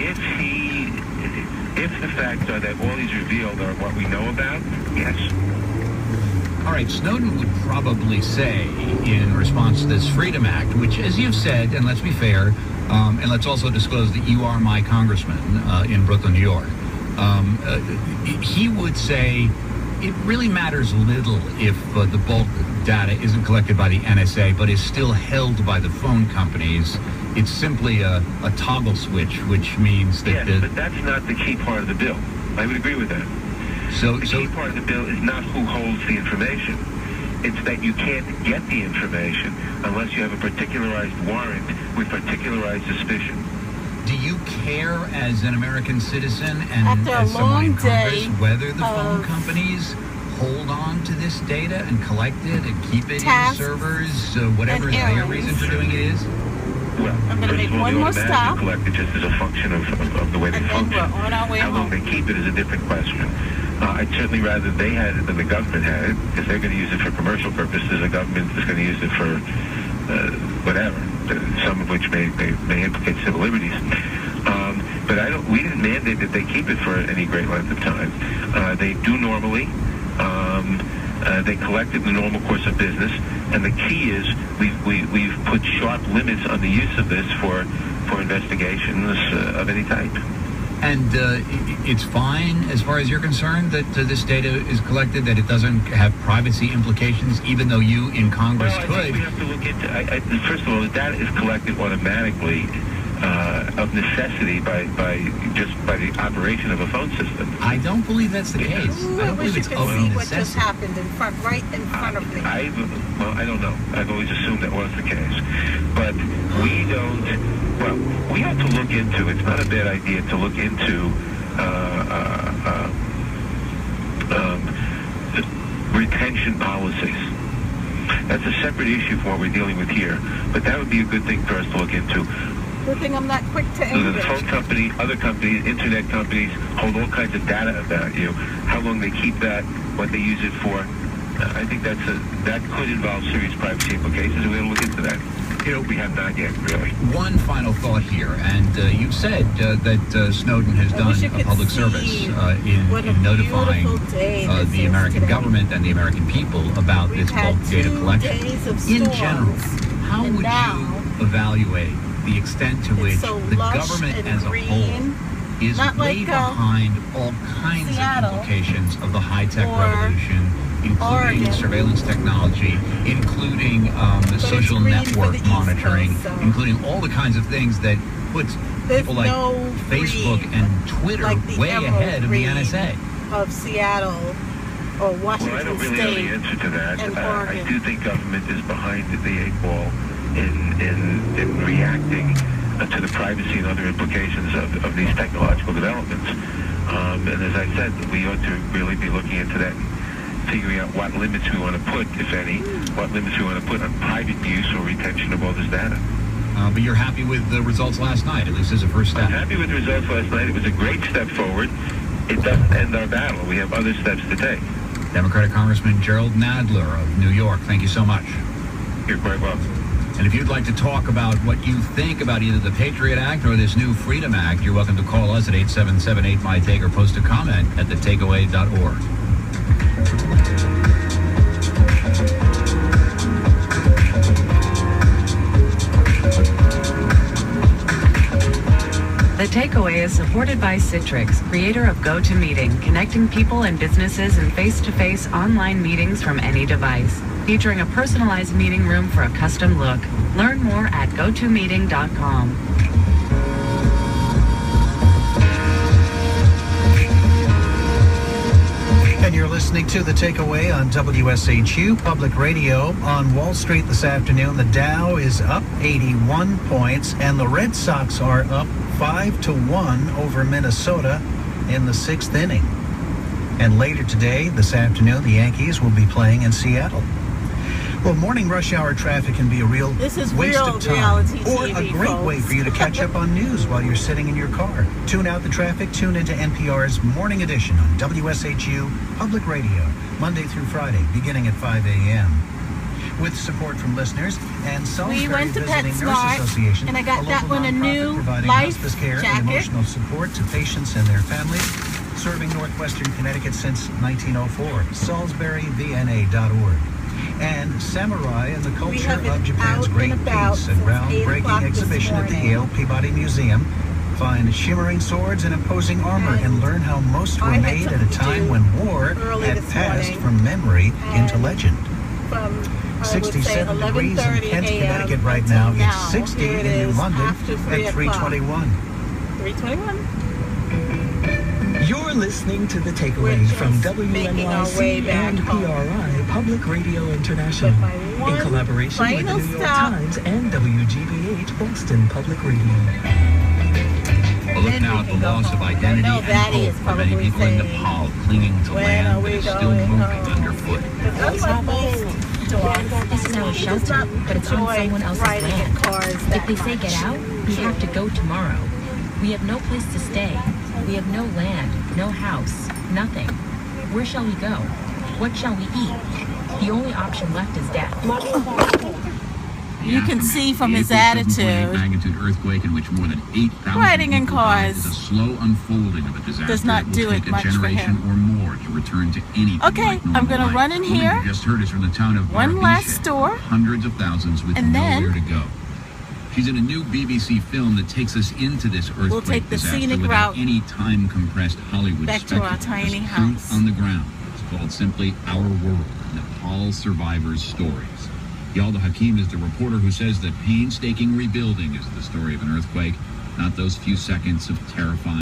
if the facts are that all he's revealed are what we know about, yes. All right, Snowden would probably say in response to this Freedom Act, which, as you've said, and let's be fair, and let's also disclose that you are my congressman in Brooklyn, New York, he would say it really matters little if the bulk data isn't collected by the NSA, but is still held by the phone companies. It's simply a toggle switch, which means that... Yes, but that's not the key part of the bill. I would agree with that. The key part of the bill is not who holds the information. It's that you can't get the information unless you have a particularized warrant with particularized suspicion. Do you care as an American citizen and as someone in Congress whether the phone companies hold on to this data and collect it and keep it in servers, whatever their reason for doing it is? Well, I'm going to make one more stop. Collect it just as a function of the way they function. We're on our way How long they keep it is a different question. I'd certainly rather they had it than the government had it. If they're going to use it for commercial purposes, the government is going to use it for whatever, some of which may implicate civil liberties. But we didn't mandate that they keep it for any great length of time. They do normally. They collect it in the normal course of business, and the key is we've put sharp limits on the use of this for investigations of any type. And it's fine, as far as you're concerned, that this data is collected, that it doesn't have privacy implications, even though you in Congress could. I think we have to look into. First of all, the data is collected automatically, of necessity, by the operation of a phone system. I don't believe that's the case. I don't believe it's of necessity. What just happened right in front of me. I don't know. I've always assumed that was the case, but we don't. Well, we have to look into. It's not a bad idea to look into retention policies. That's a separate issue from what we're dealing with here, but that would be a good thing for us to look into. Good thing I'm not quick to anger. The phone company, other companies, internet companies hold all kinds of data about you. How long they keep that, what they use it for. I think that could involve serious privacy implications, and we're going to look into that. We have not yet, really. One final thought here, and you've said that Snowden has done a public service in notifying the American government and the American people about this bulk data collection. In general, how would you evaluate the extent to which the government as a whole is way behind all kinds of implications of the high-tech revolution, including surveillance technology, including the social network monitoring, including all the kinds of things that puts people like Facebook and Twitter way ahead of the NSA. Of Seattle or Washington Well, I don't really know the answer to that. I do think government is behind the 8 ball in reacting to the privacy and other implications of these technological developments. And as I said, we ought to really be looking into that and figuring out what limits we want to put, if any, what limits we want to put on private use or retention of all this data. But you're happy with the results last night, at least as a first step? I'm happy with the results last night. It was a great step forward. It doesn't end our battle. We have other steps to take. Democratic Congressman Gerald Nadler of New York, thank you so much. You're quite welcome. And if you'd like to talk about what you think about either the Patriot Act or this new Freedom Act, you're welcome to call us at 877-8MY-TAKE or post a comment at thetakeaway.org. The Takeaway is supported by Citrix, creator of GoToMeeting, connecting people and businesses in face-to-face online meetings from any device. Featuring a personalized meeting room for a custom look. Learn more at gotomeeting.com. And you're listening to The Takeaway on WSHU Public Radio. On Wall Street this afternoon, the Dow is up 81 points, and the Red Sox are up 5-1 over Minnesota in the 6th inning. And later today, this afternoon, the Yankees will be playing in Seattle. Well, morning rush hour traffic can be a real waste of time, or a great way for you to catch up on news while you're sitting in your car. Tune out the traffic, tune into NPR's Morning Edition on WSHU Public Radio, Monday through Friday, beginning at 5 a.m. with support from listeners and Salisbury We went to Visiting Nurse PetSmart, Association, and I got a that local one a nonprofit new providing life hospice care jacket. and emotional support to patients and their families, serving northwestern Connecticut since 1904. SalisburyVNA.org. And Samurai and the Culture of Japan's Great Peace, a groundbreaking exhibition at the Yale Peabody Museum. Find shimmering swords and imposing armor and learn how most were made at a time when war had passed from memory into legend. 67 degrees in Kent, Connecticut right now. It's 60 in New London at 3:21. 3:21. You're listening to The Takeaway from WNYC and PRI Public Radio International in collaboration with the New York Times and WGBH Boston Public Radio. Well, look now at the loss of identity and hope for many people in Nepal clinging to land that is still moving underfoot. This is our shelter, but it's on someone else's land. If they say get out, we have to go tomorrow. We have no place to stay. We have no land, no house, nothing. Where shall we go? What shall we eat? The only option left is death. You can see from his attitude. Magnitude earthquake in which more than 8,000 riding in people died cars is a slow unfolding of a disaster does not that will do take it much a for generation him. or more to return to anything Okay, like normal I'm gonna life. run in The woman here. you just heard is from the town of One Barabisha, last store. Hundreds of thousands with And then nowhere to go. She's in a new BBC film that takes us into this earthquake we'll take the disaster scenic without route any time-compressed Hollywood back to our spectacle. tiny Just house. truth on the ground. It's called simply Our World, Nepal Survivors' Stories. Yalda Hakim is the reporter who says that painstaking rebuilding is the story of an earthquake, not those few seconds of terrifying